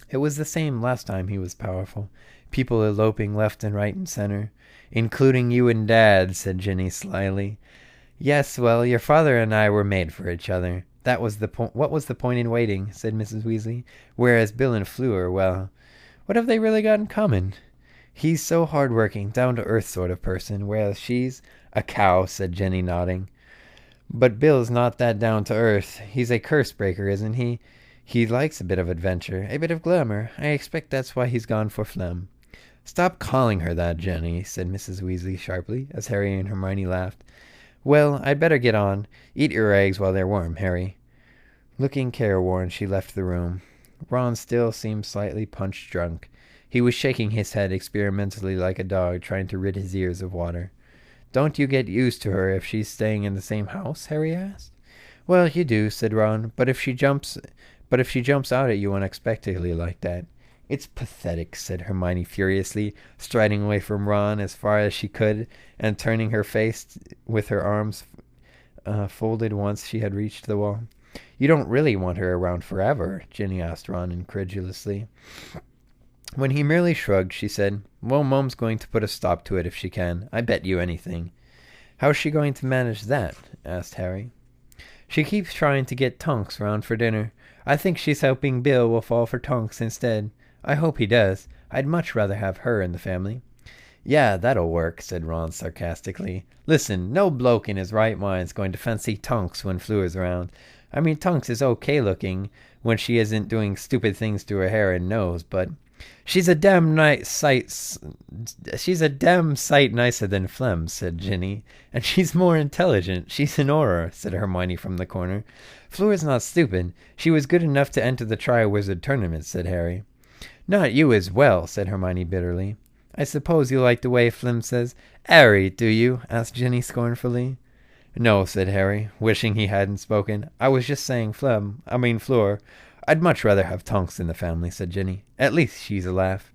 It was the same last time he was powerful. People eloping left and right and center. Including you and Dad, said Ginny slyly. Yes, well, your father and I were made for each other. That was the point. What was the point in waiting, said Mrs. Weasley. Whereas Bill and Fleur, well, what have they really got in common? He's so hard-working, down-to-earth sort of person, whereas she's a cow, said Jenny, nodding. But Bill's not that down-to-earth. He's a curse-breaker, isn't he? He likes a bit of adventure, a bit of glamour. I expect that's why he's gone for phlegm. Stop calling her that, Jenny, said Mrs. Weasley sharply, as Harry and Hermione laughed. Well, I'd better get on. Eat your eggs while they're warm, Harry. Looking careworn, she left the room. Ron still seemed slightly punch-drunk. He was shaking his head experimentally like a dog trying to rid his ears of water. Don't you get used to her if she's staying in the same house? Harry asked. Well, you do, said Ron, but if she jumps out at you unexpectedly like that. It's pathetic, said Hermione furiously, striding away from Ron as far as she could and turning her face with her arms folded once she had reached the wall. You don't really want her around forever? Ginny asked Ron incredulously. When he merely shrugged, she said, Well, Mom's going to put a stop to it if she can. I bet you anything. How's she going to manage that? Asked Harry. She keeps trying to get Tonks round for dinner. I think she's hoping Bill will fall for Tonks instead. I hope he does. I'd much rather have her in the family. Yeah, that'll work, said Ron sarcastically. Listen, no bloke in his right mind's going to fancy Tonks when Fleur's around. I mean, Tonks is okay looking when she isn't doing stupid things to her hair and nose, but she's a damn sight nicer than Flem, said Ginny. And she's more intelligent. She's an Auror, said Hermione from the corner. Fleur's not stupid. She was good enough to enter the Tri-Wizard tournament, said Harry. Not you as well, said Hermione bitterly. I suppose you like the way Flem says, Harry, do you? Asked Ginny scornfully. No, said Harry, wishing he hadn't spoken. I was just saying Fleur. I'd much rather have Tonks in the family, said Ginny. At least she's a laugh.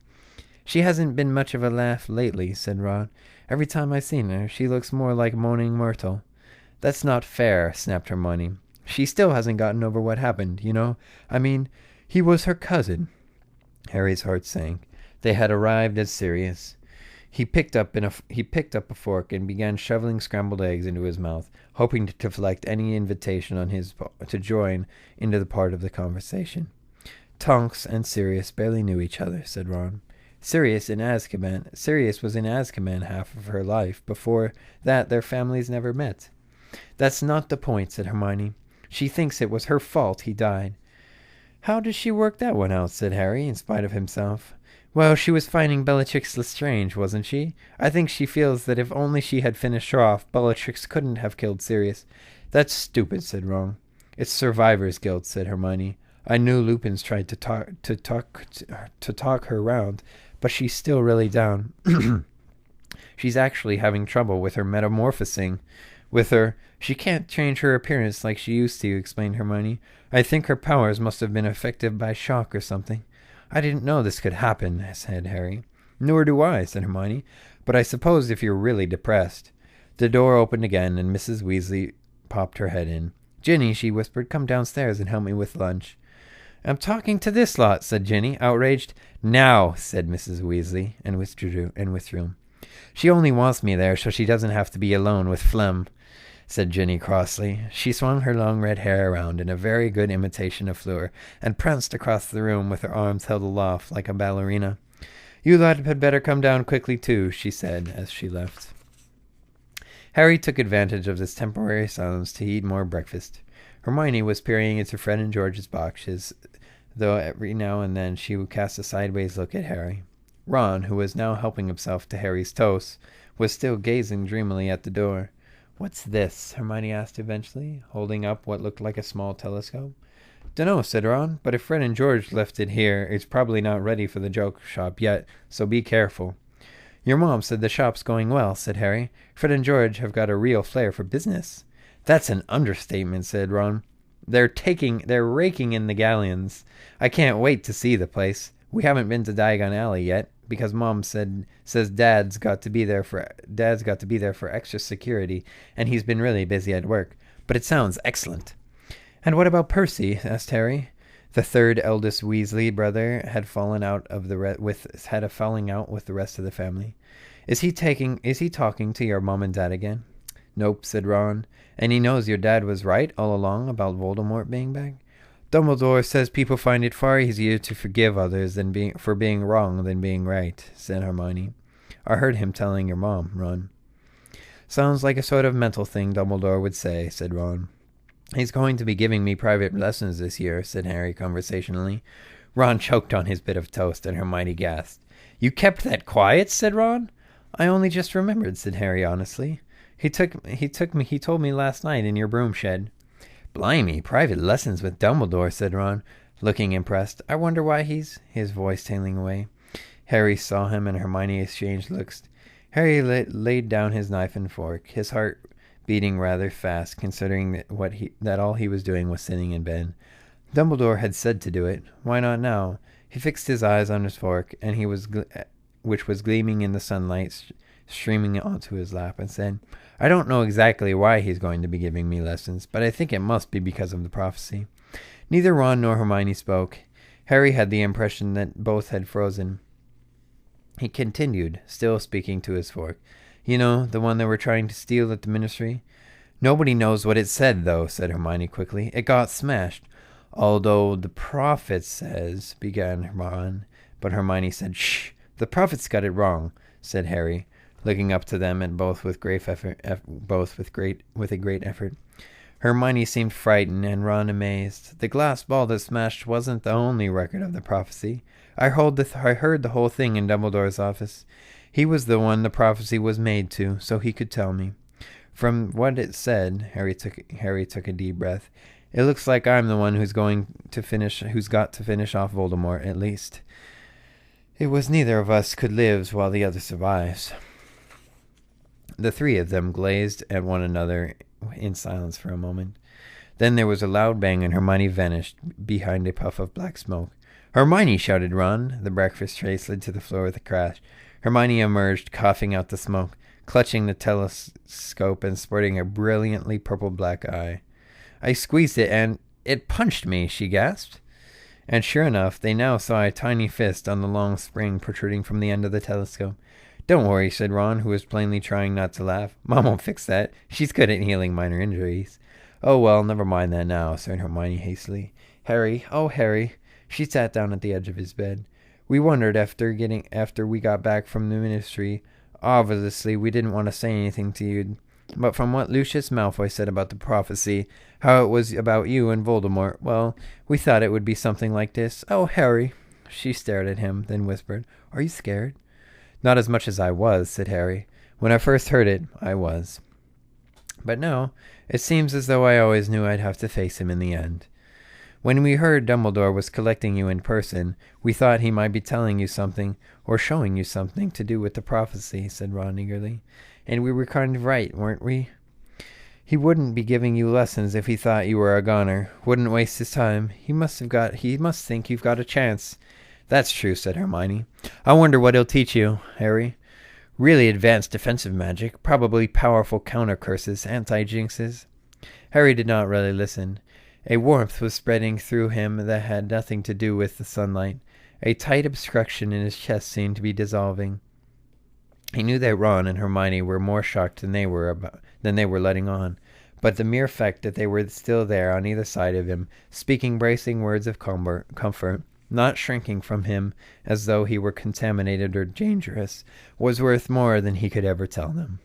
She hasn't been much of a laugh lately, said Ron. Every time I've seen her, she looks more like Moaning Myrtle. That's not fair, snapped Hermione. She still hasn't gotten over what happened, you know. I mean, he was her cousin. Harry's heart sank. They had arrived at Sirius. He picked up a fork and began shoveling scrambled eggs into his mouth, hoping to deflect any invitation on his to join into the part of the conversation. Tonks and Sirius barely knew each other, said Ron. Sirius was in Azkaban half of her life. Before that, their families never met. That's not the point, said Hermione. She thinks it was her fault he died. How does she work that one out, said Harry, in spite of himself. Well, she was fighting Bellatrix Lestrange, wasn't she? I think she feels that if only she had finished her off, Bellatrix couldn't have killed Sirius. That's stupid, said Ron. It's survivor's guilt, said Hermione. I knew Lupin's tried to talk her round, but she's still really down. She's actually having trouble with her metamorphosing. She can't change her appearance like she used to, explained Hermione. I think her powers must have been affected by shock or something. I didn't know this could happen, said Harry. Nor do I, said Hermione. But I suppose if you're really depressed. The door opened again, and Mrs. Weasley popped her head in. Ginny, she whispered, come downstairs and help me with lunch. I'm talking to this lot, said Ginny, outraged. Now, said Mrs. Weasley, and withdrew. She only wants me there so she doesn't have to be alone with Flem, said Ginny crossly. She swung her long red hair around in a very good imitation of Fleur, and pranced across the room with her arms held aloft like a ballerina. You lot had better come down quickly, too, she said as she left. Harry took advantage of this temporary silence to eat more breakfast. Hermione was peering into Fred and George's boxes, though every now and then she would cast a sideways look at Harry. Ron, who was now helping himself to Harry's toast, was still gazing dreamily at the door. What's this? Hermione asked eventually, holding up what looked like a small telescope. Dunno, said Ron, but if Fred and George left it here, it's probably not ready for the joke shop yet, so be careful. Your mom said the shop's going well, said Harry. Fred and George have got a real flair for business. That's an understatement, said Ron. They're raking in the galleons. I can't wait to see the place. We haven't been to Diagon Alley yet, because Mom says Dad's got to be there for extra security, and he's been really busy at work. But it sounds excellent. And what about Percy? Asked Harry. The third eldest Weasley brother had fallen out had a falling out with the rest of the family. Is he talking to your mom and dad again? Nope, said Ron. And he knows your dad was right all along about Voldemort being back? Dumbledore says people find it far easier to forgive others for being wrong than being right, said Hermione. I heard him telling your mom, Ron. Sounds like a sort of mental thing Dumbledore would say, said Ron. He's going to be giving me private lessons this year, said Harry conversationally. Ron choked on his bit of toast, and Hermione gasped. You kept that quiet, said Ron. I only just remembered, said Harry honestly. He told me last night in your broom shed. Blimey, private lessons with Dumbledore, said Ron, looking impressed. I wonder why his voice tailing away. Harry saw him, and Hermione exchanged looks. Harry laid down his knife and fork, his heart beating rather fast, considering that all he was doing was sitting in bed. Dumbledore had said to do it. Why not now? He fixed his eyes on his fork, which was gleaming in the sunlight streaming onto his lap, and said, I don't know exactly why he's going to be giving me lessons, but I think it must be because of the prophecy. Neither Ron nor Hermione spoke. Harry had the impression that both had frozen. He continued, still speaking to his fork. You know, the one they were trying to steal at the ministry? Nobody knows what it said, though, said Hermione quickly. It got smashed. Although the prophet says, began Ron, but Hermione said, Shh, the prophet's got it wrong, said Harry, looking up to them and both with a great effort. Hermione seemed frightened and Ron amazed. The glass ball that smashed wasn't the only record of the prophecy. I heard the whole thing in Dumbledore's office. He was the one the prophecy was made to, so he could tell me. From what it said, Harry took a deep breath. It looks like I'm the one who's got to finish off Voldemort, at least. It was neither of us could live while the other survives. The three of them gazed at one another in silence for a moment. Then there was a loud bang and Hermione vanished behind a puff of black smoke. Hermione, shouted Ron. The breakfast tray slid to the floor with a crash. Hermione emerged, coughing out the smoke, clutching the telescope and sporting a brilliantly purple-black eye. I squeezed it and it punched me, she gasped. And sure enough, they now saw a tiny fist on the long spring protruding from the end of the telescope. Don't worry, said Ron, who was plainly trying not to laugh. Mom won't fix that. She's good at healing minor injuries. Oh, well, never mind that now, said Hermione hastily. Harry, oh, Harry. She sat down at the edge of his bed. We wondered after we got back from the ministry. Obviously, we didn't want to say anything to you, but from what Lucius Malfoy said about the prophecy, how it was about you and Voldemort, well, we thought it would be something like this. Oh, Harry. She stared at him, then whispered, Are you scared? Not as much as I was, said Harry. When I first heard it, I was. But no, it seems as though I always knew I'd have to face him in the end. When we heard Dumbledore was collecting you in person, we thought he might be telling you something, or showing you something to do with the prophecy, said Ron eagerly. And we were kind of right, weren't we? He wouldn't be giving you lessons if he thought you were a goner. Wouldn't waste his time. He must think you've got a chance. That's true, said Hermione. I wonder what he'll teach you, Harry. Really advanced defensive magic, probably powerful counter curses, anti-jinxes. Harry did not really listen. A warmth was spreading through him that had nothing to do with the sunlight. A tight obstruction in his chest seemed to be dissolving. He knew that Ron and Hermione were more shocked than they were letting on, but the mere fact that they were still there on either side of him, speaking bracing words of comfort, not shrinking from him as though he were contaminated or dangerous, was worth more than he could ever tell them.